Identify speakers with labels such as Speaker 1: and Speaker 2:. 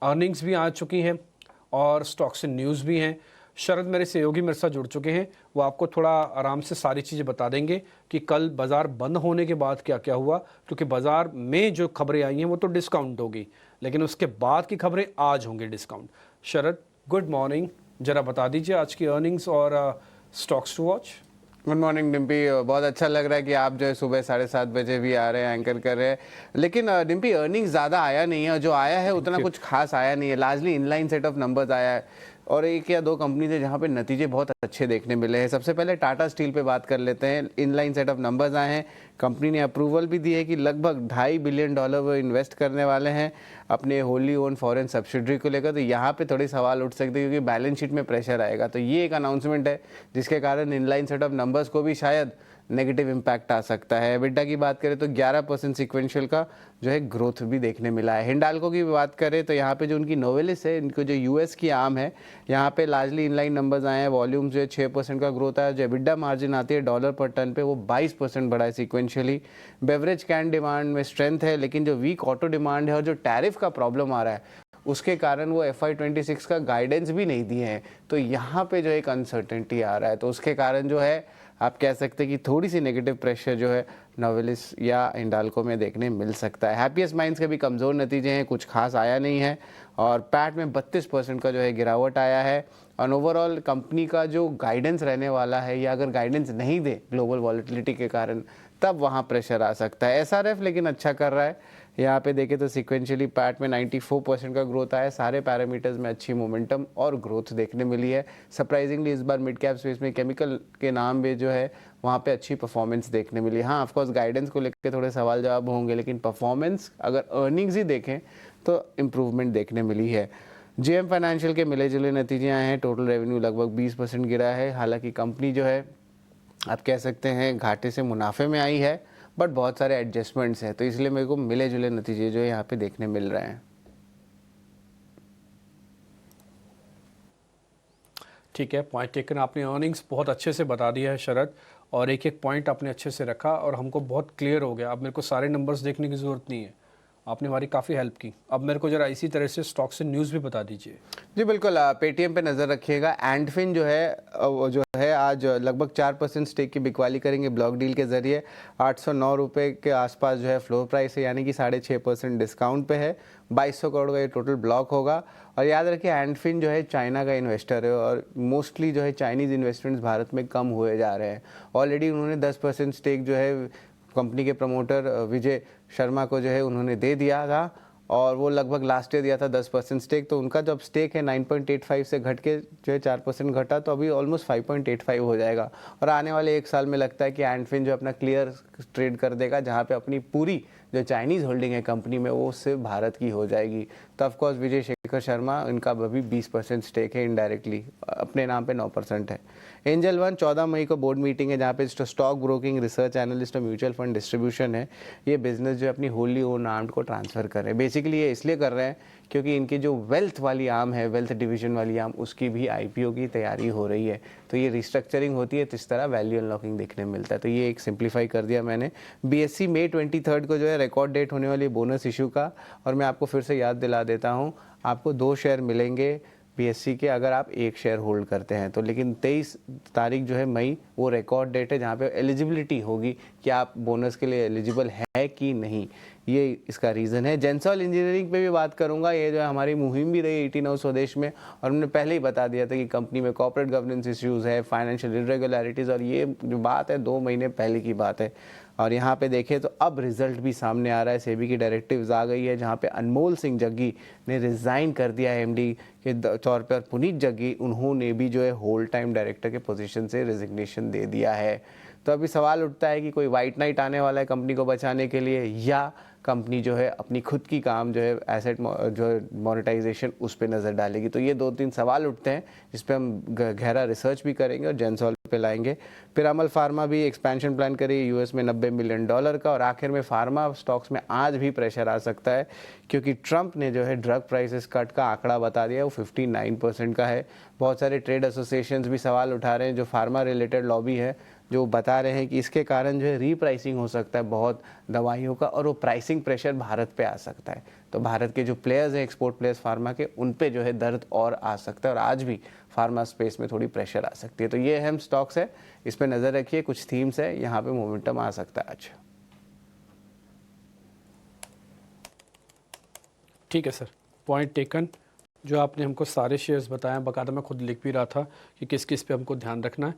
Speaker 1: Earnings भी आ चुकी हैं और स्टॉक से न्यूज़ भी हैं। शरद मेरे सहयोगी मेरे साथ जुड़ चुके हैं, वो आपको थोड़ा आराम से सारी चीज़ें बता देंगे कि कल बाज़ार बंद होने के बाद क्या क्या हुआ, क्योंकि बाज़ार में जो खबरें आई हैं वो तो डिस्काउंट होगी, लेकिन उसके बाद की खबरें आज होंगी डिस्काउंट। शरद, गुड मॉर्निंग, ज़रा बता दीजिए आज की अर्निंग्स और stocks to watch.
Speaker 2: Good morning Dimpy. बहुत अच्छा लग रहा है कि आप जो है सुबह 7:30 बजे भी आ रहे हैं, एंकर कर रहे हैं। लेकिन डिम्पी, अर्निंग्स ज़्यादा आया नहीं है, जो आया है उतना कुछ खास आया नहीं है। Largely inline set of numbers आया है और एक या दो कंपनी थे जहाँ पे नतीजे बहुत अच्छे देखने मिले हैं। सबसे पहले टाटा स्टील पे बात कर लेते हैं। इनलाइन सेट ऑफ नंबर्स आए हैं, कंपनी ने अप्रूवल भी दी है कि लगभग $2.5 बिलियन वो इन्वेस्ट करने वाले हैं अपने होली ओन फॉरेन सब्सिडरी को लेकर। तो यहाँ पे थोड़े सवाल उठ सकते हैं क्योंकि बैलेंस शीट में प्रेशर आएगा। तो ये एक अनाउंसमेंट है जिसके कारण इनलाइन सेट ऑफ नंबर्स को भी शायद नेगेटिव इम्पैक्ट आ सकता है। एबिटा की बात करें तो 11% सीक्वेंशियल का जो है ग्रोथ भी देखने मिला है। हिंडाल्को की बात करें तो यहाँ पे जो उनकी नोवेलिस है, इनको जो यूएस की आम है, यहाँ पे लार्जली इनलाइन नंबर्स आए हैं। वॉल्यूम जो है 6% का ग्रोथ आया। जो एबिटा मार्जिन आती है डॉलर पर टन पे, वो 22% बढ़ा है सीक्वेंशियली। बेवरेज कैन डिमांड में स्ट्रेंथ है, लेकिन जो वीक ऑटो डिमांड है और जो टैरिफ का प्रॉब्लम आ रहा है उसके कारण वो FY26 का गाइडेंस भी नहीं दिए हैं। तो यहाँ पे जो एक अनसर्टेनिटी आ रहा है, तो उसके कारण जो है आप कह सकते हैं कि थोड़ी सी नेगेटिव प्रेशर जो है नोवेलिस या हिंडाल्को में देखने मिल सकता है। हैप्पीएस्ट माइंड्स के भी कमज़ोर नतीजे हैं, कुछ खास आया नहीं है और पैट में 32% का जो है गिरावट आया है। और ओवरऑल कंपनी का जो गाइडेंस रहने वाला है, या अगर गाइडेंस नहीं दे ग्लोबल वॉलेटिलिटी के कारण, तब वहाँ प्रेशर आ सकता है। SRF लेकिन अच्छा कर रहा है। यहाँ पे देखें तो सिक्वेंशियली पैट में 94% का ग्रोथ आया। सारे पैरामीटर्स में अच्छी मोमेंटम और ग्रोथ देखने मिली है। सरप्राइजिंगली इस बार मिड कैप स्पेस में केमिकल के नाम में जो है वहाँ पे अच्छी परफॉर्मेंस देखने मिली। हाँ, ऑफकोर्स गाइडेंस को लेकर थोड़े सवाल जवाब होंगे, लेकिन परफॉर्मेंस अगर अर्निंग्स ही देखें तो इम्प्रूवमेंट देखने मिली है। JM फाइनेंशियल के मिले जुले नतीजे आए हैं। टोटल रेवेन्यू लगभग 20% गिरा है। हालांकि कंपनी जो है आप कह सकते हैं घाटे से मुनाफे में आई है, बट बहुत सारे एडजस्टमेंट्स हैं, तो इसलिए मेरे को मिले जुले नतीजे जो है यहाँ पे देखने मिल रहे हैं।
Speaker 1: ठीक है, पॉइंट टेकन। आपने अर्निंग्स बहुत अच्छे से बता दिया है शरद, और एक एक पॉइंट आपने अच्छे से रखा और हमको बहुत क्लियर हो गया। अब मेरे को सारे नंबर्स देखने की ज़रूरत नहीं है, आपने हमारी काफ़ी हेल्प की। अब मेरे को ज़रा इसी तरह से स्टॉक से न्यूज़ भी बता दीजिए।
Speaker 2: जी बिल्कुल, पेटीएम पे नज़र रखिएगा। एंडफिन जो है वो जो है आज लगभग 4% स्टेक की बिकवाली करेंगे ब्लॉक डील के जरिए। 809 रुपये के आसपास जो है फ्लोर प्राइस है, यानी कि 6.5% डिस्काउंट पे है। 2200 करोड़ का ये टोटल ब्लॉक होगा। और याद रखिए एंडफिन जो है चाइना का इन्वेस्टर है और मोस्टली जो है चाइनीज़ इन्वेस्टमेंट्स भारत में कम हुए जा रहे हैं। ऑलरेडी उन्होंने 10% स्टेक जो है कंपनी के प्रमोटर विजय शर्मा को जो है उन्होंने दे दिया था, और वो लगभग लास्ट ईयर दिया था 10% स्टेक। तो उनका जब स्टेक है 9.85 से घट के जो है 4% घटा, तो अभी ऑलमोस्ट 5.85 हो जाएगा। और आने वाले एक साल में लगता है कि एंडफिन जो अपना क्लियर ट्रेड कर देगा, जहाँ पे अपनी पूरी जो चाइनीज़ होल्डिंग है कंपनी में वो सिर्फ भारत की हो जाएगी। तो ऑफकोर्स विजय शेखर शर्मा, इनका अभी 20% स्टेक है, इनडायरेक्टली अपने नाम पे 9% है। एंजल वन 14 मई को बोर्ड मीटिंग है, जहाँ पे स्टॉक ब्रोकिंग, रिसर्च एनालिस्ट और म्यूचुअल फंड डिस्ट्रीब्यूशन है। ये बिजनेस जो है अपनी होली ओन आर्म को ट्रांसफ़र कर रहे हैं। बेसिकली ये इसलिए कर रहे हैं क्योंकि इनकी जो वेल्थ वाली आर्म है, वेल्थ डिवीजन वाली आर्म, उसकी भी IPO की तैयारी हो रही है। तो ये रिस्ट्रक्चरिंग होती है, तो इस तरह वैल्यू अनलॉकिंग देखने मिलता है। तो ये एक सिंप्लीफाई कर दिया मैंने। BSE मई 23 को जो है रिकॉर्ड डेट होने वाली बोनस इशू का, और मैं आपको फिर से याद दिला देता हूँ, आपको 2 शेयर मिलेंगे BSE के अगर आप 1 शेयर होल्ड करते हैं तो। लेकिन 23 तारीख जो है मई, वो रिकॉर्ड डेट है जहाँ पे एलिजिबिलिटी होगी कि आप बोनस के लिए एलिजिबल है कि नहीं। ये इसका रीज़न है। जेंसॉल इंजीनियरिंग पे भी बात करूंगा। ये जो है हमारी मुहिम भी रही 18 स्वदेश में, और हमने पहले ही बता दिया था कि कंपनी में कॉर्पोरेट गवर्नेंस इश्यूज़ है, फाइनेंशियल इरेगुलरिटीज़, और ये जो बात है 2 महीने पहले की बात है। और यहाँ पे देखें तो अब रिजल्ट भी सामने आ रहा है। सेबी की डायरेक्टिव्स आ गई है, जहाँ पे अनमोल सिंह जग्गी ने रिज़ाइन कर दिया है MD के तौर पे, और पुनीत जग्गी उन्होंने भी जो है होल टाइम डायरेक्टर के पोजीशन से रेजिग्नेशन दे दिया है। तो अभी सवाल उठता है कि कोई वाइट नाइट आने वाला है कंपनी को बचाने के लिए, या कंपनी जो है अपनी खुद की काम जो है एसेट जो है मोनेटाइजेशन उस पर नज़र डालेगी। तो ये 2-3 सवाल उठते हैं जिस पे हम गहरा रिसर्च भी करेंगे और जेंसॉल पे लाएंगे। पिरामल फार्मा भी एक्सपेंशन प्लान करी US में $90 मिलियन का। और आखिर में फार्मा स्टॉक्स में आज भी प्रेशर आ सकता है, क्योंकि ट्रंप ने जो है ड्रग प्राइसेस कट का आंकड़ा बता दिया, वो 59% का है। बहुत सारे ट्रेड एसोसिएशंस भी सवाल उठा रहे हैं, जो फार्मा रिलेटेड लॉबी है, जो बता रहे हैं कि इसके कारण जो है रीप्राइसिंग हो सकता है बहुत दवाइयों का, और वो प्राइसिंग प्रेशर भारत पे आ सकता है। तो भारत के जो प्लेयर्स हैं एक्सपोर्ट प्लेयर्स फार्मा के, उन पे जो है दर्द और आ सकता है और आज भी फार्मा स्पेस में थोड़ी प्रेशर आ सकती है। तो ये अहम स्टॉक्स है, इस पर नज़र रखिए। कुछ थीम्स है, यहाँ पे मोमेंटम आ सकता है आज।
Speaker 1: ठीक है सर, पॉइंट टेकन। जो आपने हमको सारे शेयर्स बताए, बाकायदा मैं खुद लिख भी रहा था कि किस किस पे हमको ध्यान रखना है।